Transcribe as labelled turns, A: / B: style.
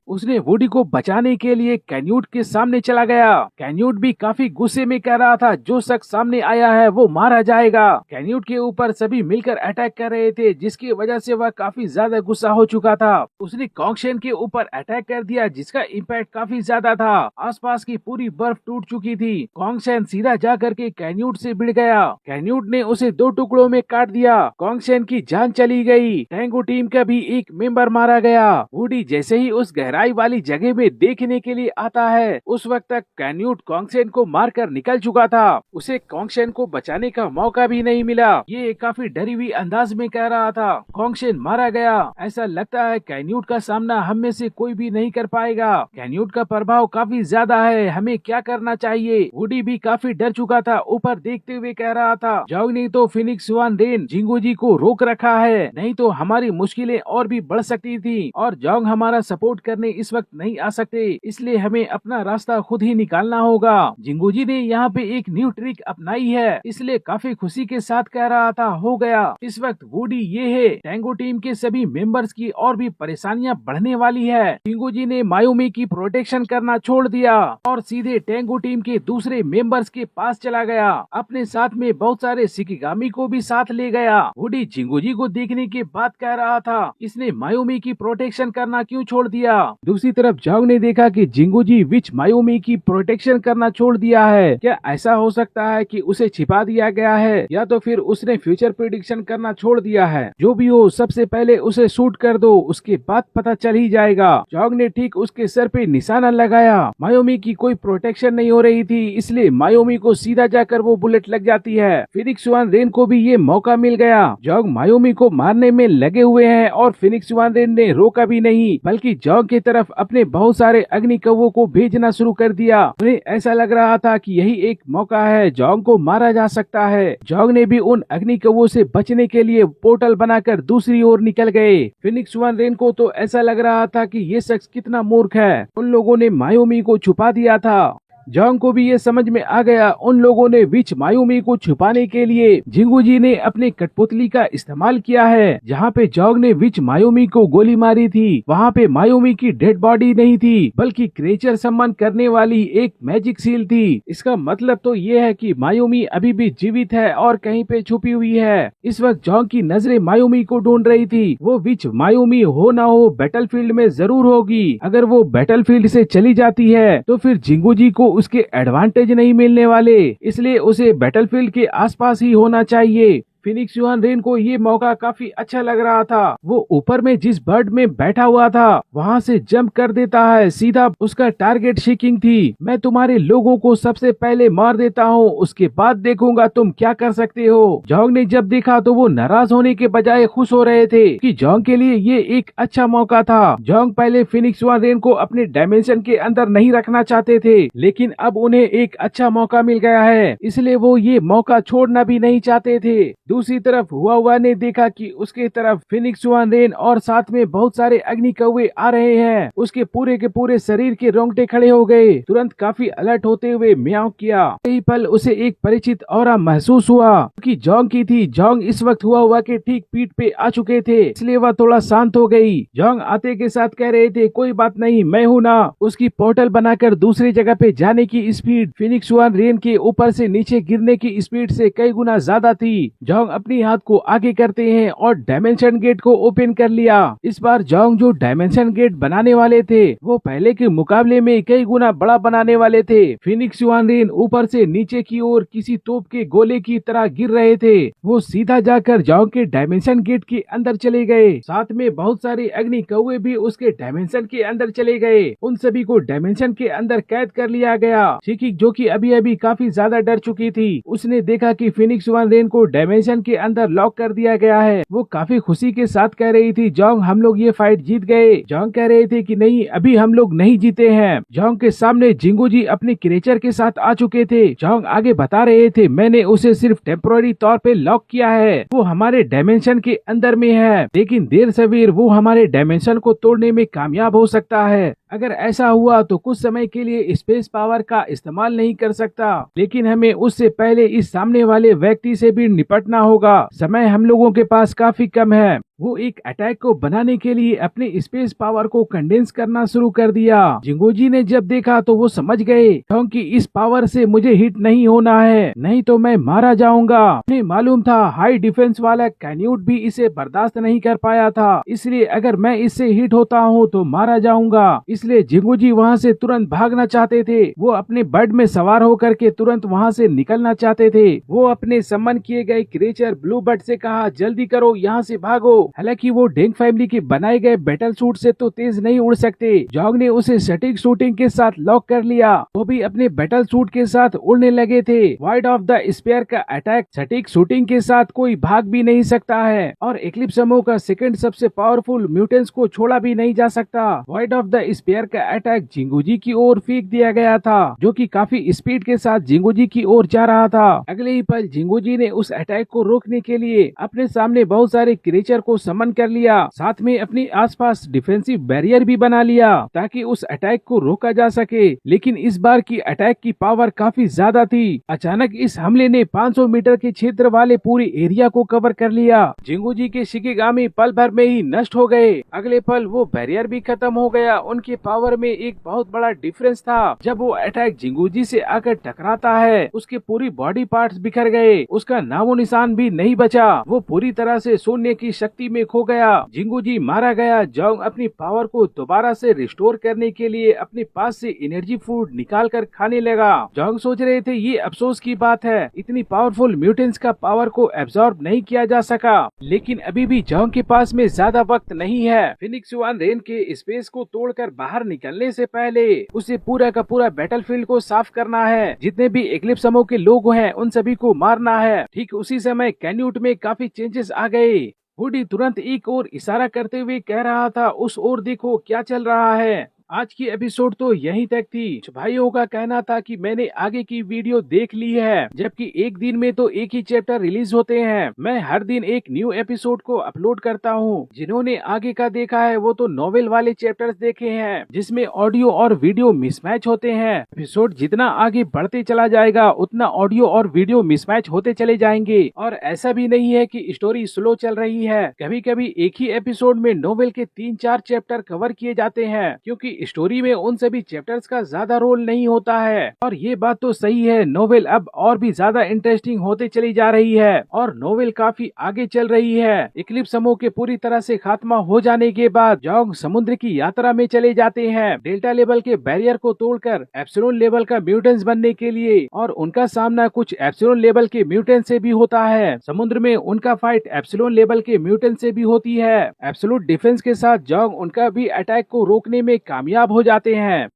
A: उसने वुडी को बचाने के लिए कैन्यूट के सामने चला गया। कैन्यूट भी काफी गुस्से में कह रहा था जो शख्स सामने आया है वो मारा जाएगा। कैन्यूट के ऊपर सभी मिलकर अटैक कर रहे थे जिसकी वजह से वह काफी ज्यादा गुस्सा हो चुका था। उसने कॉन्गशेन के ऊपर अटैक कर दिया जिसका इम्पैक्ट काफी ज्यादा था। आसपास की पूरी बर्फ टूट चुकी थी। कॉन्गशेन सीधा जा करके कैन्यूट से भिड़ गया। कैन्यूट ने उसे 2 टुकड़ों में काट दिया। कॉन्गशेन की जान चली गई। टेंगो टीम का भी एक मेंबर मारा गया। वुडी जैसे ही उस गहराई वाली जगह में देखने के लिए आता है उस वक्त तक कैन्यूट कॉन्गशेन को मारकर निकल चुका था। उसे कॉन्गशेन को बचाने का मौका भी नहीं मिला। ये काफी डरी हुई अंदाज में कह रहा था कॉन्गशेन मारा गया। ऐसा लगता है कैन्यूट का सामना हम में से कोई भी नहीं कर पाएगा। कैन्यूट का प्रभाव काफी ज्यादा है, हमें क्या करना चाहिए। वुडी भी काफी डर चुका था। ऊपर देखते हुए कह रहा था जोंग ने तो फिनिक्स स्वान रेन जिंगुजी को रोक रखा है, नहीं तो हमारी मुश्किलें और भी बढ़ सकती थी और जोंग हमारा सपोर्ट करने इस वक्त नहीं आ सकते, इसलिए हमें अपना रास्ता खुद ही निकालना होगा। जिंगुजी ने यहाँ पे एक न्यू ट्रिक अपनाई है, इसलिए काफी खुशी के साथ कह रहा था हो गया। इस वक्त वुडी ये है टेंगो टीम के सभी मेंबर्स की और भी परेशानियां बढ़ने वाली है। जिंगुजी ने मायोमी की प्रोटेक्शन करना छोड़ दिया और सीधे टेंगो टीम के दूसरे मेंबर्स के पास चला गया। अपने साथ में बहुत सारे शिकिगामी को भी साथ ले गया। वुडी जिंगुजी को देखने के बाद कह रहा था इसने मायोमी की प्रोटेक्शन करना क्यों छोड़ दिया। दूसरी तरफ जोंग ने देखा कि जिंगुजी विच मायोमी की प्रोटेक्शन करना छोड़ दिया है। क्या ऐसा हो सकता है कि उसे छिपा दिया गया है या तो फिर उसने फ्यूचर प्रेडिक्शन करना छोड़ दिया है। जो भी हो सबसे पहले उसे शूट कर दो, उसके बाद पता चल ही जाएगा। जोंग ने ठीक उसके सर पे निशाना लगाया। मायोमी की कोई प्रोटेक्शन नहीं हो रही थी, इसलिए मायोमी को सीधा जाकर वो बुलेट लग जाती है। फिनिक्स स्वान रेन को भी ये मौका मिल गया। जोंग मायोमी को मारने में लगे हुए हैं और फिनिक्स स्वान रेन ने रोका भी नहीं, बल्कि जोंग की तरफ अपने बहुत सारे अग्नि कव्वों को भेजना शुरू कर दिया। उन्हें ऐसा लग रहा था कि यही एक मौका है, जोंग को मारा जा सकता है। जोंग ने भी उन अग्नि कव्वों से बचने के लिए पोर्टल बनाकर दूसरी ओर निकल गए। फिनिक्स स्वान रेन को तो ऐसा लग रहा था कि ये शख्स कितना मूर्ख है, उन लोगों ने मायोमी को छुपा दिया था। जोंग को भी ये समझ में आ गया उन लोगों ने विच मायोमी को छुपाने के लिए जिंगुजी ने अपनी कठपुतली का इस्तेमाल किया है। जहाँ पे जोंग ने विच मायोमी को गोली मारी थी वहाँ पे मायोमी की डेड बॉडी नहीं थी, बल्कि क्रिएचर सम्मान करने वाली एक मैजिक सील थी। इसका मतलब तो ये है कि मायोमी अभी भी जीवित है और कहीं पे छुपी हुई है। इस वक्त जोंग की नजरें मायोमी को ढूंढ रही थी। वो विच मायोमी हो ना हो बैटलफील्ड में जरूर होगी। अगर वो बैटलफील्ड से चली जाती है तो फिर जिंगुजी को उसके एडवांटेज नहीं मिलने वाले, इसलिए उसे बैटलफील्ड के आसपास ही होना चाहिए। फिनिक्स स्वान रेन को ये मौका काफी अच्छा लग रहा था। वो ऊपर में जिस बर्ड में बैठा हुआ था वहाँ से जंप कर देता है। सीधा उसका टारगेट शिकिंग थी। मैं तुम्हारे लोगों को सबसे पहले मार देता हूँ, उसके बाद देखूंगा तुम क्या कर सकते हो। जोंग ने जब देखा तो वो नाराज होने के बजाय खुश हो रहे थे कि जोंग के लिए ये एक अच्छा मौका था। जोंग पहले फिनिक्स स्वान रेन को अपने डायमेंशन के अंदर नहीं रखना चाहते थे, लेकिन अब उन्हें एक अच्छा मौका मिल गया है, इसलिए वो ये मौका छोड़ना भी नहीं चाहते थे। दूसरी तरफ हुआ ने देखा कि उसके तरफ फिनिक्स स्वान रेन और साथ में बहुत सारे अग्नि कौवे आ रहे हैं। उसके पूरे के पूरे शरीर के रोंगटे खड़े हो गए। तुरंत काफी अलर्ट होते हुए म्याऊं किया। यही पल उसे एक परिचित ऑरा महसूस हुआ कि जोंग की थी। जोंग इस वक्त हुआ के ठीक पीठ पे आ चुके थे, इसलिए वह थोड़ा शांत हो गई। जोंग आते के साथ कह रहे थे कोई बात नहीं, मैं हूँ ना। उसकी पोर्टल बनाकर दूसरी जगह पे जाने की स्पीड फिनिक्स स्वान रेन के ऊपर से नीचे गिरने की स्पीड से कई गुना ज्यादा थी। जोंग अपनी हाथ को आगे करते हैं और डायमेंशन गेट को ओपन कर लिया। इस बार जोंग जो डायमेंशन गेट बनाने वाले थे वो पहले के मुकाबले में कई गुना बड़ा बनाने वाले थे। फिनिक्स स्वान रेन ऊपर से नीचे की ओर किसी तोप के गोले की तरह गिर रहे थे। वो सीधा जाकर जोंग के डायमेंशन गेट के अंदर चले गए। साथ में बहुत सारे अग्नि कौवे भी उसके डायमेंशन के अंदर चले गए। उन सभी को डायमेंशन के अंदर कैद कर लिया गया। शिकी जो कि अभी अभी काफी ज्यादा डर चुकी थी, उसने देखा कि फिनिक्स स्वान रेन को डायमेंशन के अंदर लॉक कर दिया गया है। वो काफी खुशी के साथ कह रही थी जोंग हम लोग ये फाइट जीत गए। जोंग कह रहे थे कि नहीं, अभी हम लोग नहीं जीते हैं। जोंग के सामने जिंगुजी अपने क्रिएचर के साथ आ चुके थे। जोंग आगे बता रहे थे मैंने उसे सिर्फ टेम्पोररी तौर पे लॉक किया है, वो हमारे डायमेंशन के अंदर में है, लेकिन देर सवेर वो हमारे डायमेंशन को तोड़ने में कामयाब हो सकता है। अगर ऐसा हुआ तो कुछ समय के लिए स्पेस पावर का इस्तेमाल नहीं कर सकता, लेकिन हमें उससे पहले इस सामने वाले व्यक्ति से भी निपटना होगा। समय हम लोगों के पास काफी कम है। वो एक अटैक को बनाने के लिए अपने स्पेस पावर को कंडेंस करना शुरू कर दिया। जिंगोजी ने जब देखा तो वो समझ गए क्योंकि इस पावर से मुझे हिट नहीं होना है, नहीं तो मैं मारा जाऊंगा। उन्हें मालूम था हाई डिफेंस वाला कैन्यूट भी इसे बर्दाश्त नहीं कर पाया था, इसलिए अगर मैं इससे हिट होता हूँ तो मारा जाऊंगा। इसलिए जिंगोजी वहाँ से तुरंत भागना चाहते थे। वो अपने बर्ड में सवार होकर के तुरंत वहाँ से निकलना चाहते थे। वो अपने सम्मन किए गए क्रिएचर ब्लू बर्ड से कहा, जल्दी करो, यहाँ से भागो। हालांकि वो डेंग फैमिली के बनाए गए बैटल सूट से तो तेज नहीं उड़ सकते। जॉग ने उसे सटीक शूटिंग के साथ लॉक कर लिया। वो भी अपने बैटल सूट के साथ उड़ने लगे थे। वाइड ऑफ द स्पेयर का अटैक सटीक शूटिंग के साथ कोई भाग भी नहीं सकता है, और एक्लिप्स समूह का सेकंड सबसे पावरफुल म्यूटेंट्स को छोड़ा भी नहीं जा सकता। वाइड ऑफ द स्पेयर का अटैक जिंगोजी की ओर फेंक दिया गया था, जो कि काफी स्पीड के साथ जिंगोजी की ओर जा रहा था। अगले ही पल जिंगोजी ने उस अटैक को रोकने के लिए अपने सामने बहुत सारे क्रिएचर को समन कर लिया, साथ में अपने आसपास डिफेंसिव बैरियर भी बना लिया ताकि उस अटैक को रोका जा सके। लेकिन इस बार की अटैक की पावर काफी ज्यादा थी। अचानक इस हमले ने 500 मीटर के क्षेत्र वाले पूरे एरिया को कवर कर लिया। जिंगोजी के शिकिगामी पल भर में ही नष्ट हो गए। अगले पल वो बैरियर भी खत्म हो गया। उनके पावर में एक बहुत बड़ा डिफरेंस था। जब वो अटैक जिंगोजी से आकर टकराता है, उसके पूरी बॉडी पार्ट्स बिखर गए, उसका नामो निशान भी नहीं बचा। वो पूरी तरह से शून्य की शक्ति में खो गया। जिंगोजी मारा गया। जोंग अपनी पावर को दोबारा से रिस्टोर करने के लिए अपने पास से एनर्जी फूड निकाल कर खाने लगा। जोंग सोच रहे थे ये अफसोस की बात है, इतनी पावरफुल म्यूटेंट्स का पावर को एब्जॉर्ब नहीं किया जा सका। लेकिन अभी भी जोंग के पास में ज्यादा वक्त नहीं है। फिनिक्स वन रेन के स्पेस को तोड़कर बाहर निकलने से पहले उसे पूरा का पूरा बैटलफील्ड को साफ करना है। जितने भी एक्लिप्स समूह के लोग हैं उन सभी को मारना है। ठीक उसी समय कैन्यूट में काफी चेंजेस आ गए। हुडी तुरंत एक और इशारा करते हुए कह रहा था, उस ओर देखो क्या चल रहा है। आज की एपिसोड तो यहीं तक थी। कुछ भाइयों का कहना था कि मैंने आगे की वीडियो देख ली है, जबकि एक दिन में तो एक ही चैप्टर रिलीज होते हैं। मैं हर दिन एक न्यू एपिसोड को अपलोड करता हूँ। जिन्होंने आगे का देखा है वो तो नॉवेल वाले चैप्टर्स देखे हैं, जिसमें ऑडियो और वीडियो मिसमैच होते हैं। एपिसोड जितना आगे बढ़ते चला जाएगा उतना ऑडियो और वीडियो मिसमैच होते चले जाएंगे। और ऐसा भी नहीं है कि स्टोरी स्लो चल रही है। कभी कभी एक ही एपिसोड में नॉवेल के 3-4 चैप्टर कवर किए जाते हैं, क्योंकि स्टोरी में उन सभी चैप्टर्स का ज्यादा रोल नहीं होता है। और ये बात तो सही है, नोवेल अब और भी ज्यादा इंटरेस्टिंग होते चली जा रही है और नोवेल काफी आगे चल रही है। इक्लिप्स समूह के पूरी तरह से खात्मा हो जाने के बाद जोंग समुद्र की यात्रा में चले जाते हैं, डेल्टा लेवल के बैरियर को तोड़कर एप्सिलॉन लेवल का म्यूटेंट्स बनने के लिए। और उनका सामना कुछ एप्सिलॉन लेवल के म्यूटेंट से भी होता है। समुद्र में उनका फाइट एप्सिलॉन लेवल के म्यूटेंट से भी होती है। एब्सोल्यूट डिफेंस के साथ जोंग उनका भी अटैक को रोकने में कामयाब हो जाते हैं।